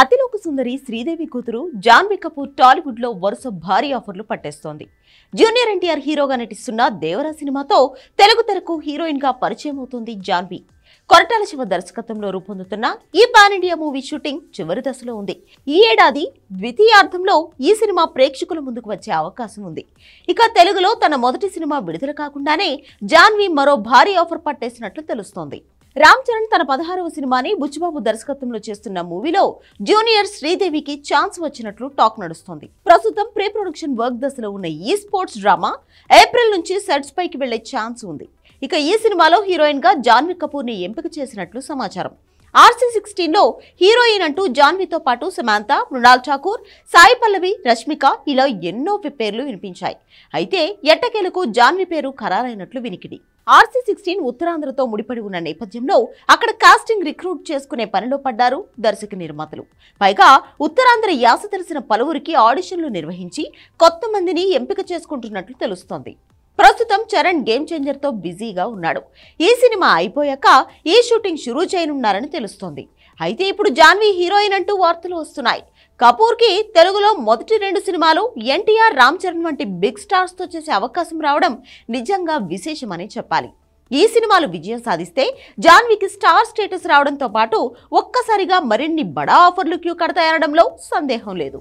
అతిలోక సుందరి శ్రీదేవి కూతురు జాన్వీ కపూర్ టాలీవుడ్ లో వరుస భారీ ఆఫర్లు పట్టేస్తోంది. జూనియర్ ఎన్టీఆర్ హీరోగా నటిస్తున్న దేవరా సినిమాతో తెలుగు తెరకు హీరోయిన్ గా పరిచయం అవుతోంది జాన్వీ. కొరటాల శివ దర్శకత్వంలో రూపొందుతున్న ఈ పాన్ ఇండియా మూవీ షూటింగ్ చివరి దశలో ఉంది. ఈ ఏడాది ద్వితీయార్థంలో ఈ సినిమా ప్రేక్షకుల ముందుకు వచ్చే అవకాశం ఉంది. ఇక తెలుగులో తన మొదటి సినిమా విడుదల కాకుండానే జాన్వీ మరో భారీ ఆఫర్ పట్టేసినట్లు తెలుస్తోంది. రామ్ చరణ్ తన 16వ సినిమాని బుచ్చిబాబు దర్శకత్వంలో చేస్తున్న మూవీలో జూనియర్ శ్రీదేవికి ఛాన్స్ వచ్చినట్లు టాక్ నడుస్తోంది. ప్రస్తుతం ప్రీ ప్రొడక్షన్ వర్క్ దశలో ఉన్న ఈ స్పోర్ట్స్ డ్రామా ఏప్రిల్ నుంచి సెట్స్ పైకి వెళ్లే ఛాన్స్ ఉంది. ఇక ఈ సినిమాలో హీరోయిన్ గా జాన్వీ కపూర్ ని ఎంపిక చేసినట్లు సమాచారం. RC16 లో హీరోయిన్ అంటూ జాన్వీతో పాటు సమాంత, మృణాల్ ఠాకూర్, సాయి పల్లవి, రష్మిక ఇలా ఎన్నో పేర్లు వినిపించాయి. అయితే ఎట్టకేలకు జాన్వీ పేరు ఖరారైనట్లు వినికిడి. RC16 ఉత్తరాంధ్రతో ముడిపడి ఉన్న నేపథ్యంలో అక్కడ కాస్టింగ్ రిక్రూట్ చేసుకునే పనిలో పడ్డారు దర్శక నిర్మాతలు. పైగా ఉత్తరాంధ్ర యాస తెలిసిన పలువురికి ఆడిషన్లు నిర్వహించి కొత్త మందిని ఎంపిక చేసుకుంటున్నట్లు తెలుస్తోంది. ప్రస్తుతం చరణ్ గేమ్ చేంజర్ తో బిజీగా ఉన్నాడు. ఈ సినిమా అయిపోయాక ఈ షూటింగ్ షురూ చేయనున్నారని తెలుస్తోంది. అయితే ఇప్పుడు జాన్వీ హీరోయిన్ అంటూ వార్తలు వస్తున్నాయి. కపూర్ కి తెలుగులో మొదటి 2 సినిమాలు ఎన్టీఆర్, రామ్ చరణ్ వంటి బిగ్ స్టార్స్ తో చేసే అవకాశం రావడం నిజంగా విశేషమని చెప్పాలి. ఈ సినిమాలు విజయం సాధిస్తే జాన్వీకి స్టార్ స్టేటస్ రావడంతో పాటు ఒక్కసారిగా మరిన్ని బడా ఆఫర్లు క్యూ కడతాయనడంలో సందేహం లేదు.